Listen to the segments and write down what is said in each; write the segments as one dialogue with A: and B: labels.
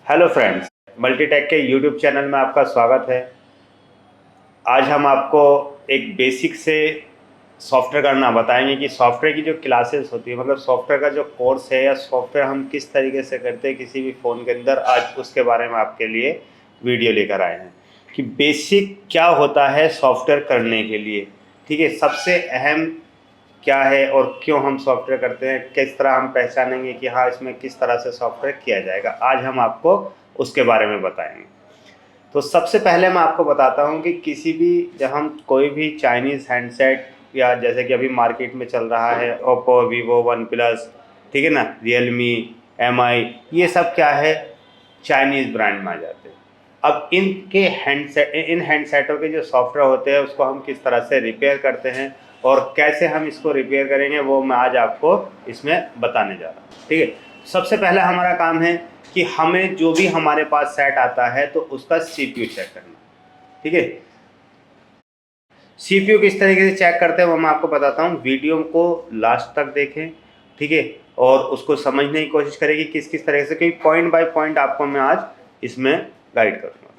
A: Hello friends, Multitech के YouTube channel में आपका स्वागत है। आज हम आपको एक बेसिक से सॉफ्टवेयर करना बताएंगे कि सॉफ्टवेयर की जो क्लासेस होती है, मतलब सॉफ्टवेयर का जो कोर्स है या सॉफ्टवेयर हम किस तरीके से करते हैं किसी भी फ़ोन के अंदर, आज उसके बारे में आपके लिए वीडियो लेकर आए हैं कि बेसिक क्या होता है सॉफ्टवेयर करने के लिए। ठीक है, सबसे अहम क्या है और क्यों हम सॉफ्टवेयर करते हैं, किस तरह हम पहचानेंगे कि हाँ इसमें किस तरह से सॉफ्टवेयर किया जाएगा, आज हम आपको उसके बारे में बताएंगे। तो सबसे पहले मैं आपको बताता हूँ कि किसी भी जब हम कोई भी चाइनीज़ हैंडसेट या जैसे कि अभी मार्केट में चल रहा है ओप्पो, वीवो, वन प्लस, ठीक है ना, रियलमी, एमआई, ये सब क्या है, चाइनीज़ ब्रांड में आ जाते हैं। अब इन हैंडसेटों के जो सॉफ्टवेयर होते हैं उसको हम किस तरह से रिपेयर करते हैं और कैसे हम इसको रिपेयर करेंगे वो मैं आज आपको इसमें बताने जा रहा हूँ। ठीक है, सबसे पहला हमारा काम है कि हमें जो भी हमारे पास सेट आता है तो उसका सीपीयू चेक करना। ठीक है, सीपीयू किस तरीके से चेक करते हैं वो मैं आपको बताता हूँ। वीडियो को लास्ट तक देखें, ठीक है, और उसको समझने की कोशिश करें कि किस किस तरह से, क्योंकि पॉइंट बाय पॉइंट आपको मैं आज इसमें गाइड करूँगा।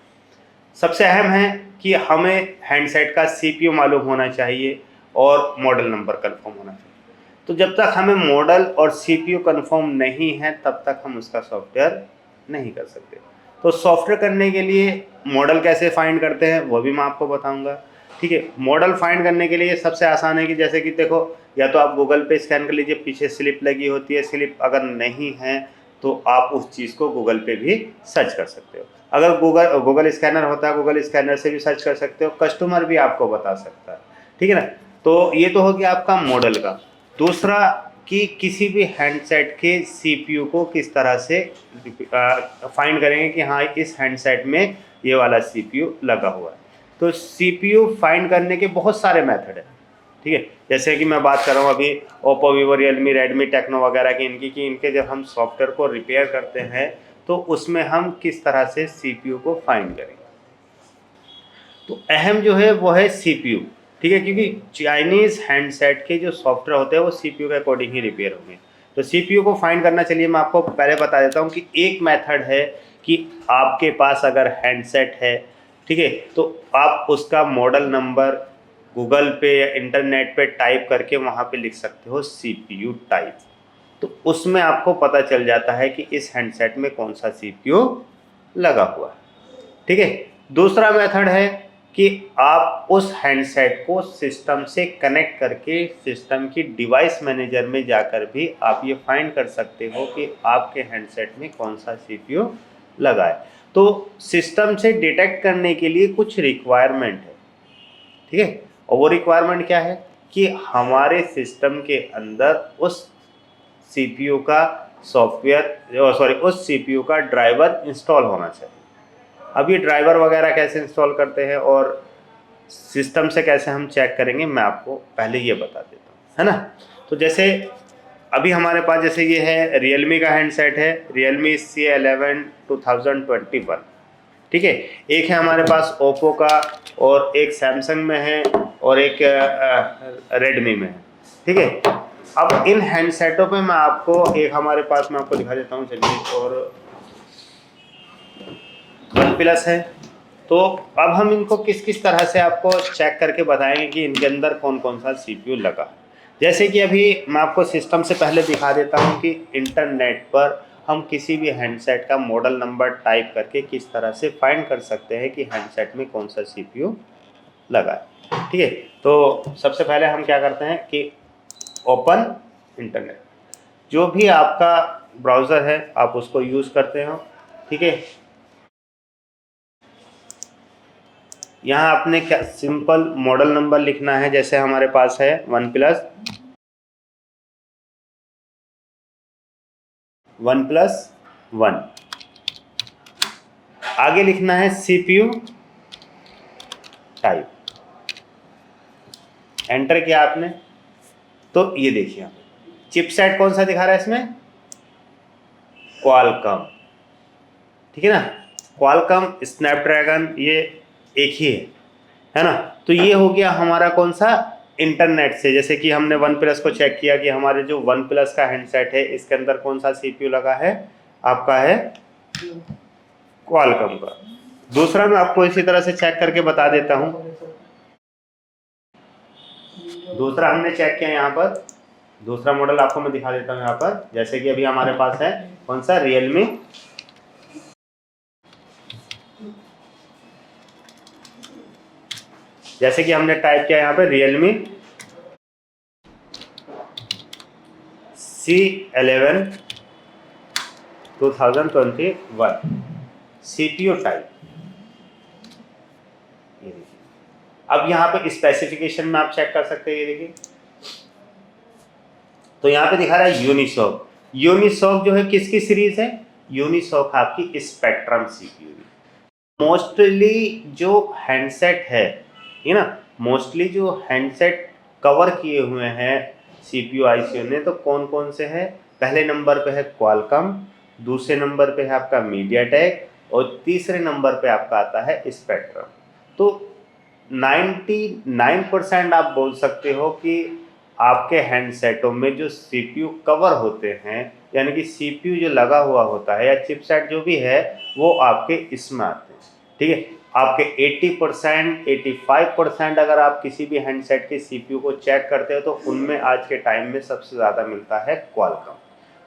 A: सबसे अहम है कि हमें हैंडसेट का सीपीयू मालूम होना चाहिए और मॉडल नंबर कंफर्म होना चाहिए। तो जब तक हमें मॉडल और सीपीयू कंफर्म नहीं है तब तक हम उसका सॉफ्टवेयर नहीं कर सकते। तो सॉफ्टवेयर करने के लिए मॉडल कैसे फाइंड करते हैं वो भी मैं आपको बताऊंगा। ठीक है, मॉडल फाइंड करने के लिए सबसे आसान है कि जैसे कि देखो, या तो आप गूगल पे स्कैन कर लीजिए, पीछे स्लिप लगी होती है, स्लिप अगर नहीं है तो आप उस चीज़ को गूगल पे भी सर्च कर सकते हो। अगर गूगल स्कैनर होता है, गूगल स्कैनर से भी सर्च कर सकते हो, कस्टमर भी आपको बता सकता है। ठीक है ना, तो ये तो हो गया आपका मॉडल का। दूसरा कि किसी भी हैंडसेट के सीपीयू को किस तरह से फाइंड करेंगे कि हाँ इस हैंडसेट में ये वाला सीपीयू लगा हुआ है। तो सीपीयू फाइंड करने के बहुत सारे मेथड हैं। ठीक है, जैसे कि मैं बात कर रहा हूँ अभी Oppo, Vivo, Realme, Redmi, Tecno वगैरह की, इनकी कि इनके जब हम सॉफ्टवेयर को रिपेयर करते हैं तो उसमें हम किस तरह से सीपीयू को फाइंड करेंगे। तो अहम जो है वो है सीपीयू। ठीक है, क्योंकि चाइनीज़ हैंडसेट के जो सॉफ्टवेयर होते हैं वो सीपीयू के अकॉर्डिंग ही रिपेयर होंगे। तो सीपीयू को फाइंड करना, चलिए मैं आपको पहले बता देता हूँ कि एक मेथड है कि आपके पास अगर हैंडसेट है, ठीक है, तो आप उसका मॉडल नंबर गूगल पे या इंटरनेट पे टाइप करके वहाँ पे लिख सकते हो सीपीयू टाइप। तो उसमें आपको पता चल जाता है कि इस हैंडसेट में कौन सा सीपीयू लगा हुआ है। ठीक है, दूसरा मेथड है कि आप उस हैंडसेट को सिस्टम से कनेक्ट करके सिस्टम की डिवाइस मैनेजर में जाकर भी आप ये फाइंड कर सकते हो कि आपके हैंडसेट में कौन सा सीपीयू लगा है। तो सिस्टम से डिटेक्ट करने के लिए कुछ रिक्वायरमेंट है। ठीक है, और वो रिक्वायरमेंट क्या है कि हमारे सिस्टम के अंदर उस सीपीयू का सॉफ्टवेयर, सॉरी, उस सीपीयू का ड्राइवर इंस्टॉल होना चाहिए। अब ये ड्राइवर वगैरह कैसे इंस्टॉल करते हैं और सिस्टम से कैसे हम चेक करेंगे मैं आपको पहले ये बता देता हूँ, है ना। तो जैसे अभी हमारे पास जैसे ये है रियलमी का हैंडसेट है, रियलमी C11 2021। ठीक है, एक है हमारे पास ओप्पो का और एक सैमसंग में है और एक रेडमी में है। ठीक है, अब इन हैंडसेटों पे मैं आपको एक हमारे पास मैं आपको दिखा देता हूँ, चलिए, और वन प्लस है। तो अब हम इनको किस किस तरह से आपको चेक करके बताएंगे कि इनके अंदर कौन कौन सा सीपीयू लगा है। जैसे कि अभी मैं आपको सिस्टम से पहले दिखा देता हूं कि इंटरनेट पर हम किसी भी हैंडसेट का मॉडल नंबर टाइप करके किस तरह से फाइंड कर सकते हैं कि हैंडसेट में कौन सा सीपीयू लगा है। ठीक है, तो सबसे पहले हम क्या करते हैं कि ओपन इंटरनेट, जो भी आपका ब्राउज़र है आप उसको यूज़ करते हो। ठीक है, यहाँ आपने क्या सिंपल मॉडल नंबर लिखना है, जैसे हमारे पास है वन प्लस वन। आगे लिखना है सीपीयू टाइप, एंटर किया आपने। तो ये देखिए चिपसेट कौन सा दिखा रहा है इसमें, क्वालकॉम। ठीक है ना, क्वालकॉम स्नैपड्रैगन ये एक ही है ना। तो ये हो गया हमारा कौन सा, इंटरनेट से। जैसे कि हमने वन प्लस को चेक किया कि हमारे जो वन प्लस का हैंडसेट है इसके अंदर कौन सा सीपीयू लगा है, आपका है क्वालकॉम का। दूसरा मैं आपको इसी तरह से चेक करके बता देता हूँ। दूसरा हमने चेक किया यहाँ पर, दूसरा मॉडल आपको मैं दिखा देता हूँ यहाँ पर। जैसे कि अभी हमारे पास है कौन सा, रियलमी, जैसे कि हमने टाइप किया यहाँ पे रियलमी C11 2021 CPU टाइप। ये देखिए, अब यहाँ पे स्पेसिफिकेशन में आप चेक कर सकते हैं, ये देखिए तो यहाँ पे दिखा रहा है यूनिसॉक। यूनिसॉक जो है किसकी सीरीज है, यूनिसॉक आपकी स्पेक्ट्रम CPU। मोस्टली जो हैंडसेट है ये ना, मोस्टली जो हैंडसेट कवर किए हुए हैं CPU ICU ने, तो कौन कौन से हैं, पहले नंबर पे है क्वालकॉम, दूसरे नंबर पे है आपका मीडियाटेक, और तीसरे नंबर पे आपका आता है स्पेक्ट्रम। तो 99% आप बोल सकते हो कि आपके हैंडसेटों में जो CPU कवर होते हैं, यानी कि CPU जो लगा हुआ होता है या चिपसेट जो भी है, वो आपके इसमें आते हैं। ठीक है, आपके 80% 85% अगर आप किसी भी हैंडसेट के CPU को चेक करते हो तो उनमें आज के टाइम में सबसे ज़्यादा मिलता है क्वालकॉम।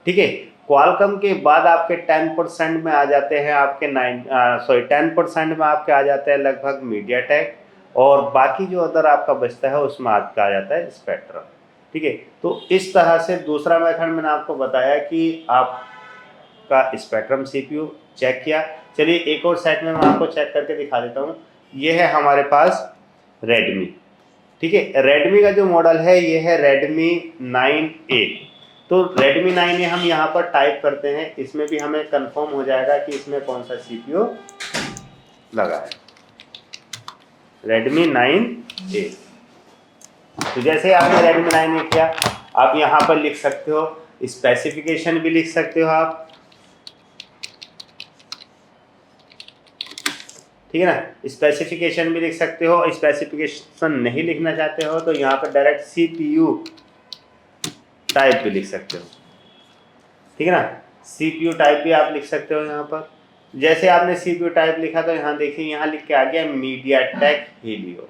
A: ठीक है, क्वालकॉम के बाद आपके 10% में आ जाते हैं आपके 10% में आपके आ जाते हैं लगभग मीडियाटेक, और बाकी जो अदर आपका बचता है उसमें आपका आ जाता है स्पेक्ट्रम। ठीक है, तो इस तरह से दूसरा मेथड मैंने आपको बताया कि आपका स्पेक्ट्रम CPU चेक किया। चलिए एक और सेट में मैं आपको चेक करके दिखा देता हूँ। ये है हमारे पास रेडमी। ठीक है, रेडमी का जो मॉडल है ये है रेडमी 9A। तो रेडमी 9A हम यहाँ पर टाइप करते हैं, इसमें भी हमें कंफर्म हो जाएगा कि इसमें कौन सा CPU लगा है, रेडमी 9A। तो जैसे आपने रेडमी 9A किया, आप यहाँ पर लिख सकते हो, स्पेसिफिकेशन भी लिख सकते हो आप, ठीक है ना, स्पेसिफिकेशन भी लिख सकते हो। स्पेसिफिकेशन नहीं लिखना चाहते हो तो यहाँ पर डायरेक्ट CPU टाइप भी लिख सकते हो, ठीक है ना, CPU टाइप भी आप लिख सकते हो यहाँ पर। जैसे आपने CPU टाइप लिखा तो यहाँ देखिए, यहाँ लिख के आ गया मीडियाटेक हीलियो,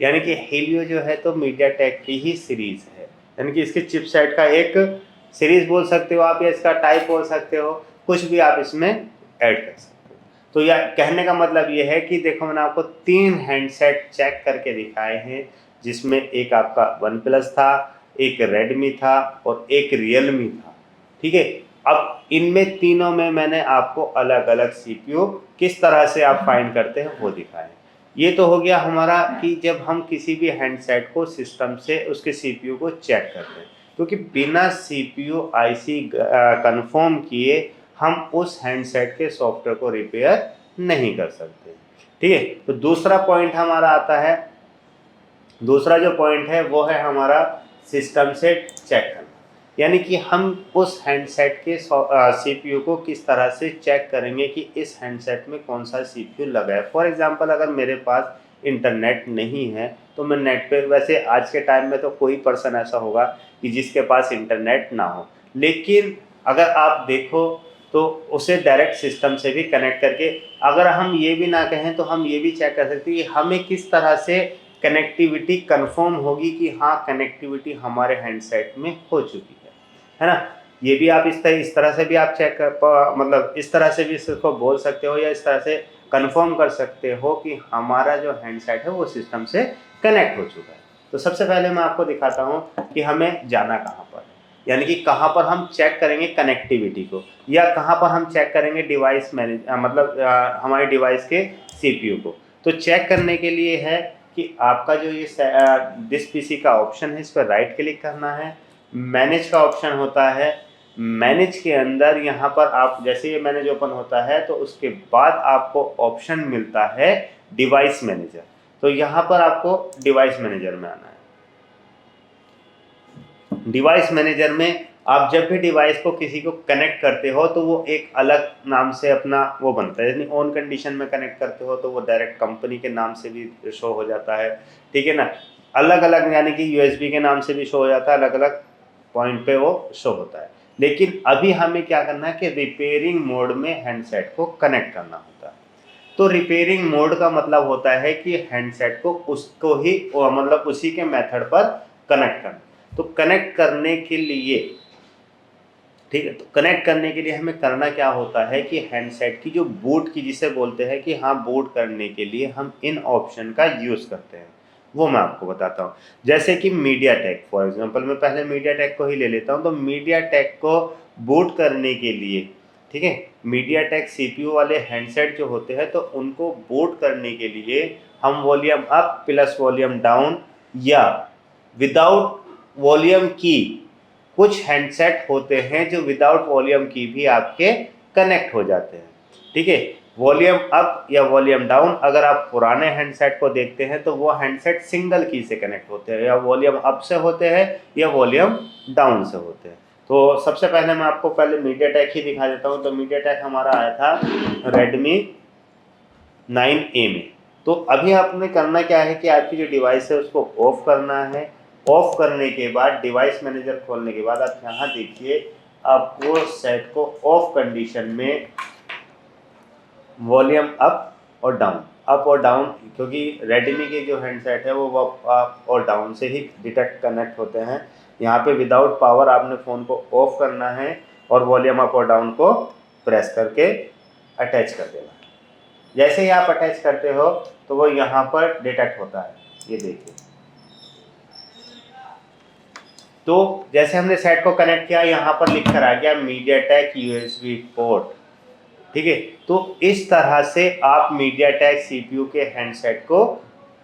A: यानी कि हीलियो जो है तो मीडियाटेक की ही सीरीज है, यानी कि इसके चिपसेट का एक सीरीज बोल सकते हो आप, या इसका टाइप बोल सकते हो, कुछ भी आप इसमें ऐड कर सकते हो। तो यह कहने का मतलब ये है कि देखो मैंने आपको 3 हैंडसेट चेक करके दिखाए हैं, जिसमें एक आपका वन प्लस था, एक रेडमी था और एक रियलमी था। ठीक है, अब इनमें तीनों में मैंने आपको अलग अलग CPU किस तरह से आप फाइंड करते हैं वो दिखाए। ये तो हो गया हमारा कि जब हम किसी भी हैंडसेट को सिस्टम से उसके CPU को चेक करते हैं, क्योंकि बिना CPU IC कंफर्म किए हम उस हैंडसेट के सॉफ्टवेयर को रिपेयर नहीं कर सकते। ठीक है, तो दूसरा पॉइंट हमारा आता है, दूसरा जो पॉइंट है वो है हमारा सिस्टम से चेक करना, यानी कि हम उस हैंडसेट के CPU को किस तरह से चेक करेंगे कि इस हैंडसेट में कौन सा CPU लगा है। फॉर एग्जांपल अगर मेरे पास इंटरनेट नहीं है तो मैं नेट पे, वैसे आज के टाइम में तो कोई पर्सन ऐसा होगा कि जिसके पास इंटरनेट ना हो, लेकिन अगर आप देखो तो उसे डायरेक्ट सिस्टम से भी कनेक्ट करके, अगर हम ये भी ना कहें तो हम ये भी चेक कर सकते हैं कि हमें किस तरह से कनेक्टिविटी कंफर्म होगी कि हाँ कनेक्टिविटी हमारे हैंडसेट में हो चुकी है ना। ये भी आप इस तरह से भी आप चेक कर, मतलब इस तरह से भी इसको बोल सकते हो, या इस तरह से कंफर्म कर सकते हो कि हमारा जो हैंडसेट है वो सिस्टम से कनेक्ट हो चुका है। तो सबसे पहले मैं आपको दिखाता हूँ कि हमें जाना कहाँ पर, यानी कि कहाँ पर हम चेक करेंगे कनेक्टिविटी को, या कहाँ पर हम चेक करेंगे डिवाइस मैनेज मतलब हमारे डिवाइस के CPU को। तो चेक करने के लिए है कि आपका जो ये दिस PC का ऑप्शन है, इस पर राइट क्लिक करना है, मैनेज का ऑप्शन होता है, मैनेज के अंदर यहाँ पर आप जैसे ये मैनेज ओपन होता है तो उसके बाद आपको ऑप्शन मिलता है डिवाइस मैनेजर। तो यहाँ पर आपको डिवाइस मैनेजर में आना है। डिवाइस मैनेजर में आप जब भी डिवाइस को किसी को कनेक्ट करते हो तो वो एक अलग नाम से अपना वो बनता है, यानी ऑन कंडीशन में कनेक्ट करते हो तो वो डायरेक्ट कंपनी के नाम से भी शो हो जाता है, ठीक है ना, अलग अलग यानी कि USB के नाम से भी शो हो जाता है, अलग अलग पॉइंट पे वो शो होता है। लेकिन अभी हमें क्या करना है कि रिपेयरिंग मोड में हैंडसेट को कनेक्ट करना होता है। तो रिपेयरिंग मोड का मतलब होता है कि हैंडसेट को उसको ही मतलब उसी के मेथड पर कनेक्ट करना। तो कनेक्ट करने के लिए, ठीक है, तो कनेक्ट करने के लिए हमें करना क्या होता है कि हैंडसेट की जो बूट की, जिसे बोलते हैं कि हाँ बूट करने के लिए हम इन ऑप्शन का यूज़ करते हैं, वो मैं आपको बताता हूँ। जैसे कि मीडिया टेक फॉर एग्जांपल, मैं पहले मीडिया टेक को ही ले लेता हूँ। तो मीडिया टेक को बूट करने के लिए, ठीक है, मीडिया टेक सीपीयू वाले हैंडसेट जो होते हैं तो उनको बूट करने के लिए हम volume up plus volume down या विदाउट वॉल्यूम की, कुछ हैंडसेट होते हैं जो विदाउट वॉल्यूम की भी आपके कनेक्ट हो जाते हैं, ठीक है। वॉल्यूम अप या वॉल्यूम डाउन, अगर आप पुराने हैंडसेट को देखते हैं तो वो हैंडसेट सिंगल की से कनेक्ट होते हैं, या वॉल्यूम अप से होते हैं या वॉल्यूम डाउन से होते हैं। तो सबसे पहले मैं आपको पहले मीडिया टेक ही दिखा देता हूँ। तो मीडिया टेक हमारा आया था रेडमी 9A में। तो अभी आपने करना क्या है कि आपकी जो डिवाइस है उसको ऑफ करना है। ऑफ करने के बाद डिवाइस मैनेजर खोलने के बाद आप यहाँ देखिए, आपको सेट को ऑफ कंडीशन में वॉल्यूम अप और डाउन, अप और डाउन, क्योंकि रेडमी के जो हैंडसेट है वो अप और डाउन से ही डिटेक्ट कनेक्ट होते हैं। यहाँ पे विदाउट पावर आपने फ़ोन को ऑफ करना है और वॉल्यूम अप और डाउन को प्रेस करके अटैच कर देना है। जैसे ही आप अटैच करते हो तो वो यहाँ पर डिटेक्ट होता है, ये देखिए। तो जैसे हमने सेट को कनेक्ट किया, यहाँ पर लिख कर आ गया मीडियाटेक यूएसबी पोर्ट, ठीक है। तो इस तरह से आप मीडियाटेक सीपीयू के हैंडसेट को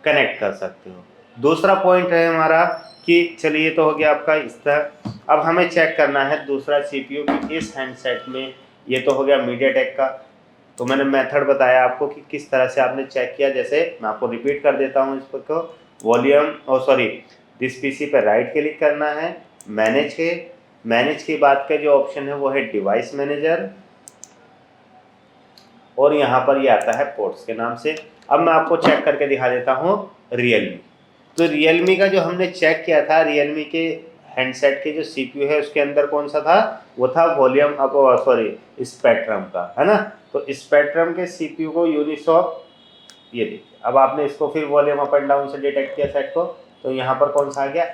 A: कनेक्ट कर सकते हो। दूसरा पॉइंट है हमारा कि चलिए तो हो गया आपका इस तरह। अब हमें चेक करना है दूसरा सीपीयू की इस हैंडसेट में, ये तो हो गया मीडियाटेक का। तो मैंने मेथड बताया आपको कि किस तरह से आपने चेक किया। जैसे मैं आपको रिपीट कर देता हूँ इसको, वॉल्यूम और सॉरी दिस पीसी पर राइट क्लिक करना है, मैनेज के बाद का जो ऑप्शन है वो है डिवाइस मैनेजर, और यहाँ पर ये आता है पोर्ट्स के नाम से। अब मैं आपको चेक करके दिखा देता हूँ रियलमी। तो रियलमी का जो हमने चेक किया था, रियलमी के हैंडसेट के जो सीपीयू है उसके अंदर कौन सा था, वो था वॉल्यूम अप सॉरी स्पेक्ट्रम का, है ना। तो स्पेक्ट्रम के सीपीयू को यूनिसॉक, ये देखिए। अब आपने इसको फिर वॉल्यूम अप एंड डाउन से डिटेक्ट किया सेट को, तो यहाँ पर कौन सा आ गया,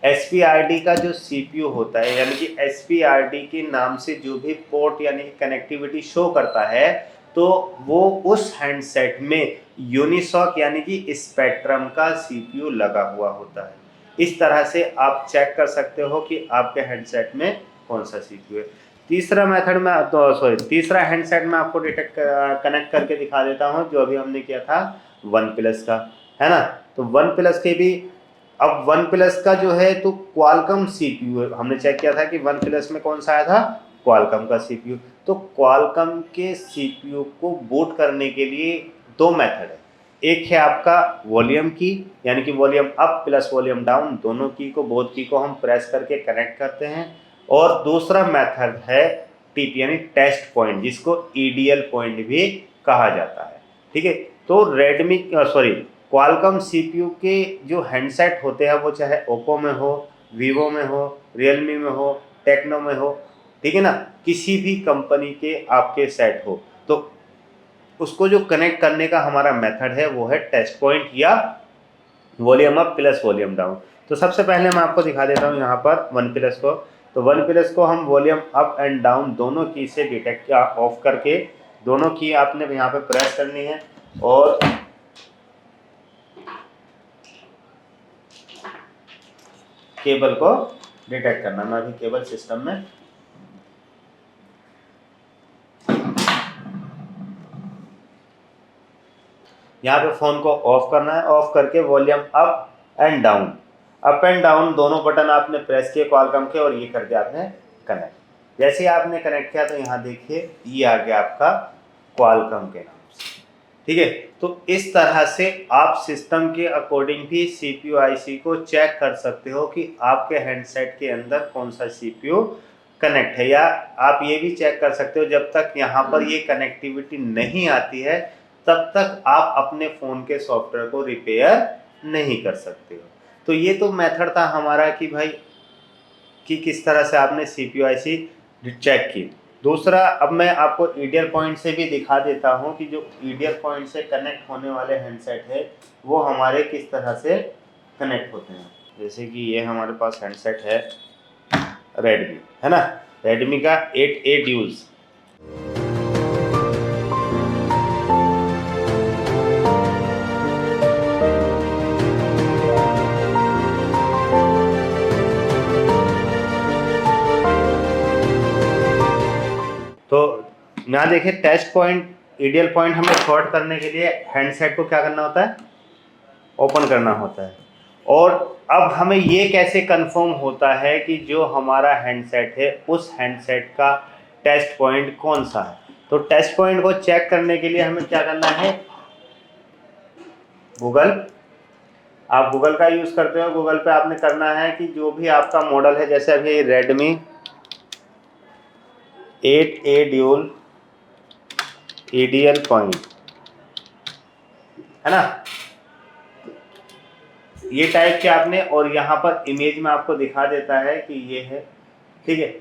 A: एसपीआरडी का जो सीपीयू होता है, यानी कि एसपीआरडी के नाम से जो भी पोर्ट यानी कनेक्टिविटी शो करता है, तो वो उस हैंडसेट में यूनिसॉक यानी कि स्पेक्ट्रम का सीपीयू लगा हुआ होता है। इस तरह से आप चेक कर सकते हो कि आपके हैंडसेट में कौन सा सीपीयू है। तीसरा मेथड में तो सॉरी तीसरा हैंडसेट में आपको डिटेक्ट कनेक्ट करके दिखा देता हूँ, जो अभी हमने किया था वन प्लस का, है ना। तो वन प्लस के भी, अब वन प्लस का जो है तो क्वालकॉम सीपीयू है। हमने चेक किया था कि वन प्लस में कौन सा आया था, क्वालकॉम का सीपीयू। तो क्वालकॉम के सीपीयू को बूट करने के लिए दो मेथड है। एक है आपका वॉल्यूम की, यानी कि volume up plus volume down, दोनों की को, बोथ की को हम प्रेस करके कनेक्ट करते हैं। और दूसरा मेथड है टीपी यानी टेस्ट पॉइंट, जिसको ईडीएल पॉइंट भी कहा जाता है, ठीक है। तो रेडमी सॉरी क्वालकॉम सीपीयू के जो हैंडसेट होते हैं वो चाहे ओप्पो में हो, वीवो में हो, रियलमी में हो, टेक्नो में हो, ठीक है ना, किसी भी कंपनी के आपके सेट हो, तो उसको जो कनेक्ट करने का हमारा मेथड है वो है टेस्ट पॉइंट या volume up plus volume down. तो सबसे पहले मैं आपको दिखा देता हूँ यहाँ पर वन प्लस को। तो वन प्लस को हम वॉल्यूम अप एंड डाउन दोनों की से डिटेक्ट ऑफ करके, दोनों की आपने यहाँ पे प्रेस करनी है और केबल को डिटेक्ट करना। मैं अभी केबल सिस्टम में यहाँ पे फ़ोन को ऑफ करना है, ऑफ करके वॉल्यूम अप एंड डाउन दोनों बटन आपने प्रेस किए क्वालकॉम के, और ये कर दिया आपने कनेक्ट। जैसे ही आपने कनेक्ट किया तो यहाँ देखिए ये आ गया आपका क्वालकॉम के नाम से, ठीक है। तो इस तरह से आप सिस्टम के अकॉर्डिंग भी सीपीयू आईसी को चेक कर सकते हो कि आपके हैंडसेट के अंदर कौन सा सीपीयू कनेक्ट है। या आप ये भी चेक कर सकते हो, जब तक यहाँ पर ये कनेक्टिविटी नहीं आती है तब तक आप अपने फ़ोन के सॉफ्टवेयर को रिपेयर नहीं कर सकते हो। तो ये तो मेथड था हमारा कि भाई कि किस तरह से आपने CPU IC चेक की। दूसरा, अब मैं आपको ईडियल पॉइंट से भी दिखा देता हूँ कि जो ईडियल पॉइंट से कनेक्ट होने वाले हैंडसेट है वो हमारे किस तरह से कनेक्ट होते हैं। जैसे कि ये हमारे पास हैंडसेट है रेडमी, है ना, रेडमी का 8A ड्यूल्स। तो यहाँ देखिए टेस्ट पॉइंट, ईडियल पॉइंट हमें शॉर्ट करने के लिए हैंडसेट को क्या करना होता है, ओपन करना होता है। और अब हमें ये कैसे कंफर्म होता है कि जो हमारा हैंडसेट है उस हैंडसेट का टेस्ट पॉइंट कौन सा है। तो टेस्ट पॉइंट को चेक करने के लिए हमें क्या करना है, गूगल, आप गूगल का यूज़ करते हो, गूगल पे आपने करना है कि जो भी आपका मॉडल है, जैसे अभी Redmi 8A dual ideal point, है ना, ये टाइप के आपने, और यहाँ पर इमेज में आपको दिखा देता है कि ये है, ठीक है।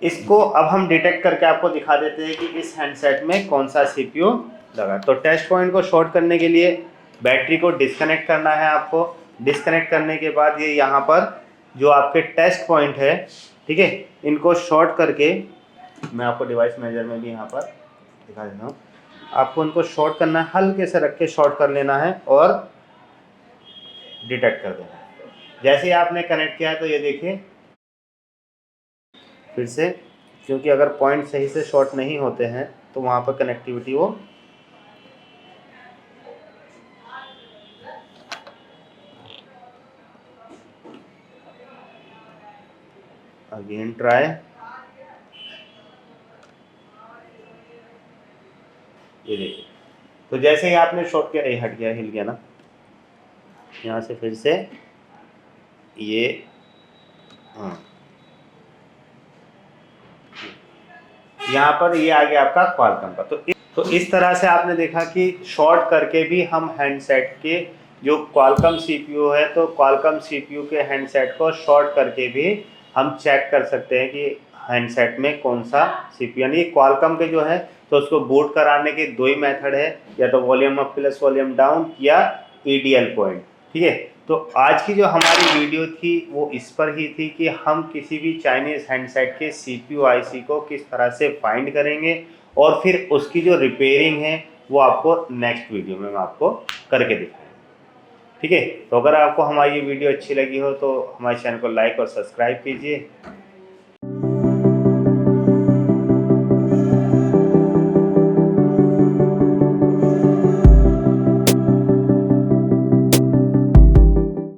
A: इसको अब हम डिटेक्ट करके आपको दिखा देते हैं कि इस हैंडसेट में कौन सा CPU लगा। तो टेस्ट पॉइंट को शॉर्ट करने के लिए बैटरी को डिस्कनेक्ट करना है आपको। डिस्कनेक्ट करने के बाद ये यहाँ पर जो आपके टेस्ट पॉइंट है, ठीक है, इनको शॉर्ट करके, मैं आपको डिवाइस मेजर में भी यहाँ पर दिखा देता हूँ, आपको इनको शॉर्ट करना है, हल्के से रख के शॉर्ट कर लेना है और डिटेक्ट कर देना है। जैसे ही आपने कनेक्ट किया है तो ये देखिए फिर से, क्योंकि अगर पॉइंट सही से शॉर्ट नहीं होते हैं तो वहाँ पर कनेक्टिविटी वो अगेन ट्राई, ये देखिए। तो जैसे ही आपने शॉर्ट किया, ये हट गया, हिल गया ना, यहाँ से फिर से ये, हाँ, यहाँ पर ये आ गया आपका क्वालकॉम का। तो इस तरह से आपने देखा कि शॉर्ट करके भी हम हैंडसेट के जो क्वालकॉम CPU है, तो क्वालकॉम CPU के हैंडसेट को शॉर्ट करके भी हम चेक कर सकते हैं कि हैंडसेट में कौन सा CPU, यानी क्वालकॉम के जो है तो उसको बूट कराने के दो ही मेथड है, या तो volume up plus volume down या ईडियल पॉइंट, ठीक है। तो आज की जो हमारी वीडियो थी वो इस पर ही थी कि हम किसी भी चाइनीज़ हैंडसेट के CPU IC को किस तरह से फाइंड करेंगे, और फिर उसकी जो रिपेयरिंग है वो आपको नेक्स्ट वीडियो में मैं आपको करके दिखाऊंगा, ठीक है। तो अगर आपको हमारी ये वीडियो अच्छी लगी हो तो हमारे चैनल को लाइक और सब्सक्राइब कीजिए।